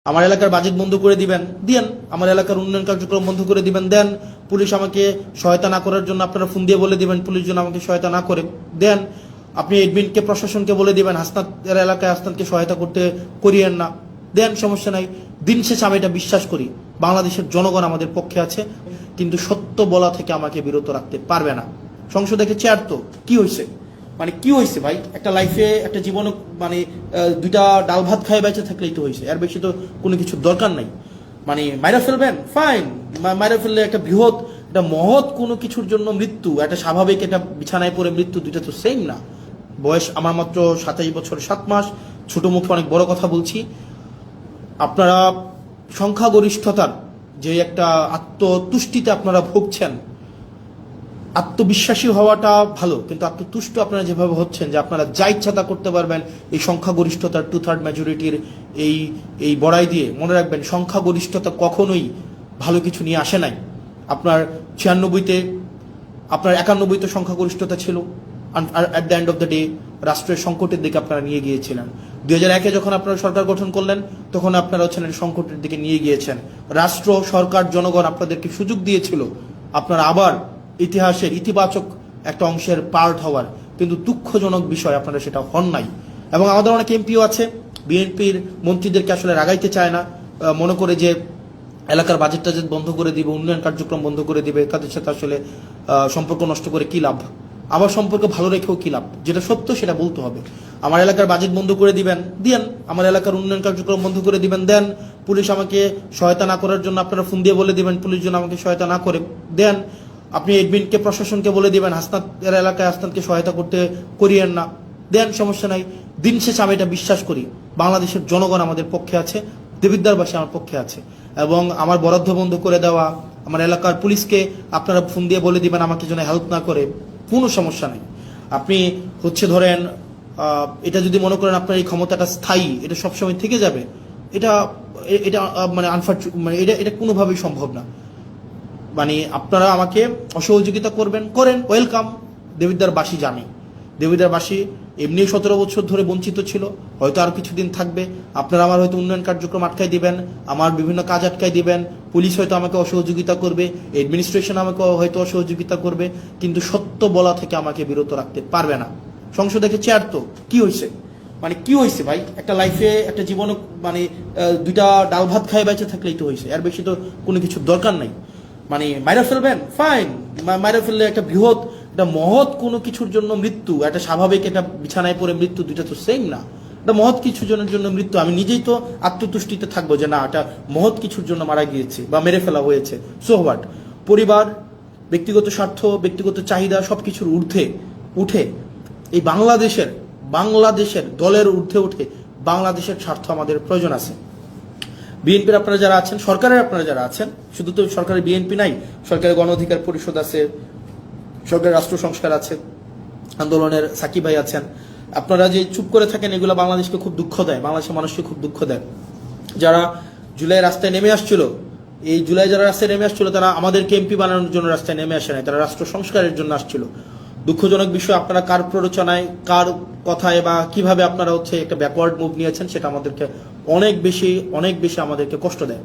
আমার এলাকার বাজেট বন্ধ করে দিবেন দেন, আমার এলাকার উন্নয়ন কার্যক্রম বন্ধ করে দিবেন দেন, পুলিশ আমাকে সহায়তা না করার জন্য আপনারা ফোন দিয়ে বলে দিবেন পুলিশ যেন আমাকে সহায়তা না করে দেন, আপনি এডমিনকে প্রশাসনকে বলে দিবেন হাসনাতের এলাকায় হাসনাতকে সহায়তা করতে করিয়েন না দেন, সমস্যা নাই। দিন শেষে আমি এটা বিশ্বাস করি বাংলাদেশের জনগণ আমাদের পক্ষে আছে, কিন্তু সত্য বলা থেকে আমাকে বিরত রাখতে পারবে না। সংসদে চেয়ার তো কি হয়েছে, মানে কি হয়েছে ভাই, একটা লাইফে একটা জীবনে মানে দুইটা ডাল ভাত খায় বেঁচে থাকলেই তো হয়েছে, এর বেশি তো কোনো কিছু দরকার নাই। মানে মাইরা ফেলবেন ফাইন, মাইরা ফেললে একটা বৃহৎ একটা মহৎ কোনো কিছুর জন্য মৃত্যু, একটা স্বাভাবিক একটা বিছানায় পড়ে মৃত্যু, দুইটা তো সেম না। বয়স আমার মাত্র 27 বছর 7 মাস, ছোট মুখে অনেক বড় কথা বলছি। আপনারা সংখ্যাগরিষ্ঠতার যে একটা আত্মতুষ্টিতে আপনারা ভুগছেন, আত্মবিশ্বাসী হওয়াটা ভালো, কিন্তু আত্মতুষ্ট আপনারা যেভাবে হচ্ছেন যে আপনারা যা ইচ্ছা তা করতে পারবেন এই সংখ্যাগরিষ্ঠতার 2/3 মেজরিটির এই এই বড়াই দিয়ে, মনে রাখবেন সংখ্যাগরিষ্ঠতা কখনোই ভালো কিছু নিয়ে আসে নাই। আপনার 96-তে আপনার 91-তে সংখ্যাগরিষ্ঠতা ছিল, at the end of the day রাষ্ট্রের সংকটের দিকে আপনারা নিয়ে গিয়েছিলেন। 2001-এ যখন আপনারা সরকার গঠন করলেন তখন আপনারা হচ্ছেন সংকটের দিকে নিয়ে গিয়েছেন। রাষ্ট্র সরকার জনগণ আপনাদেরকে সুযোগ দিয়েছিল আপনারা আবার ইতিহাসের ইতিবাচক একটা অংশের পার্ট হওয়ার, কিন্তু দুঃখজনক বিষয় আপনারা সেটা হন নাই। এবং আমাদের অনেক এমপিও আছে বিএনপির মন্ত্রীদেরকে আসলে রাগাইতে চায় না, মনে করে যে এলাকার বাজেট টাজেট বন্ধ করে দিবে, উন্নয়ন কার্যক্রম বন্ধ করে দিবে, তাদের সাথে আসলে সম্পর্ক নষ্ট করে কি লাভ, আমার সম্পর্ক ভালো রেখেও কি লাভ, যেটা সত্য সেটা বলতে হবে। আমার এলাকার বাজেট বন্ধ করে দিবেন দেন, আমার এলাকার উন্নয়ন কার্যক্রম বন্ধ করে দিবেন দেন, পুলিশ আমাকে সহায়তা না করার জন্য আপনারা ফোন দিয়ে বলে দিবেন পুলিশ যেন আমাকে সহায়তা না করে দেন, আপনি এডমিনকে প্রশাসনকে বলে দিবেন হাসনাতের এলাকায় হাসনাতকে সহায়তা করতে করিয়েন না দেন, সমস্যা নাই। দিন শেষে আমি এটা বিশ্বাস করি বাংলাদেশের জনগণ আমাদের পক্ষে আছে, দেবিদ্বারবাসী আমার পক্ষে আছে। এবং আমার বরাদ্দ বন্ধ করে দেওয়া, আমার এলাকার পুলিশকে আপনারা ফোন দিয়ে বলে দিবেন আমাকে যেন হেল্প না করে, কোনো সমস্যা নেই। আপনি ধরেন এটা যদি মনে করেন আপনার এই ক্ষমতাটা স্থায়ী, এটা সবসময় থেকে যাবে, এটা এটা মানে মানে এটা কোনোভাবেই সম্ভব না। মানে আপনারা আমাকে অসহযোগিতা করবেন, করেন, ওয়েলকাম। দেবিদ্বারবাসী জানে, দেবিদ্বারবাসী এমনি 17 বছর ধরে বঞ্চিত ছিল, হয়তো আর কিছুদিন থাকবে। আপনারা আমার হয়তো উন্নয়ন কার্যক্রম আটকাই দিবেন, আমার বিভিন্ন কাজ আটকাই দিবেন, পুলিশ হয়তো আমাকে অসহযোগিতা করবে, অ্যাডমিনিস্ট্রেশন আমাকে হয়তো অসহযোগিতা করবে, কিন্তু সত্য বলা থেকে আমাকে বিরত রাখতে পারবে না। সংসদে চেয়ার তো কি হয়েছে, মানে কি হয়েছে ভাই, একটা লাইফে একটা জীবনে মানে দুইটা ডাল ভাত খায় বেঁচে থাকলেই তো হয়েছে, এর বেশি তো কোনো কিছু দরকার নাই। মানে মাইরা ফেলবেন ফাইন, মাইরা ফেললে একটা বৃহৎ একটা মহৎ কোনো কিছুর জন্য মৃত্যু, একটা স্বাভাবিক একটা বিছানায় পড়ে মৃত্যু, দুইটা তো সেম না। একটা মহৎ কিছুর জন্য মৃত্যু, আমি নিজেই তো আত্মতুষ্টিতে থাকবো যে না এটা মহৎ কিছুর জন্য মারা গিয়েছে বা মেরে ফেলা হয়েছে, সো হোয়াট। পরিবার, ব্যক্তিগত স্বার্থ, ব্যক্তিগত চাহিদা সবকিছুর ঊর্ধ্বে উঠে এই বাংলাদেশের দলের ঊর্ধ্বে উঠে বাংলাদেশের স্বার্থ আমাদের প্রয়োজন আছে। বিএনপির আপনারা যারা আছেন, সরকারের আপনারা যারা আছেন, শুধু তো সরকারের বিএনপি নাই, সরকারের গণ অধিকার পরিষদ আছে, সরকারের রাষ্ট্র সংস্কার আছে, আন্দোলনের সাকিব ভাই আছেন, আপনারা যে চুপ করে থাকেন এগুলো বাংলাদেশকে খুব দুঃখ দেয়, বাংলাদেশের মানুষকে খুব দুঃখ দেয়। যারা জুলাই রাস্তায় নেমে আসছিল, এই জুলাই যারা রাস্তায় নেমে আসছিল তারা আমাদেরকে এমপি বানানোর জন্য রাস্তায় নেমে আসে নাই, তারা রাষ্ট্র সংস্কারের জন্য আসছিল। দুঃখজনক বিষয়, আপনারা কার প্ররোচনায়, কার কথায় বা কিভাবে আপনারা একটা ব্যাকওয়ার্ড মুভ নিয়েছেন সেটা আমাদেরকে অনেক বেশি আমাদেরকে কষ্ট দেয়।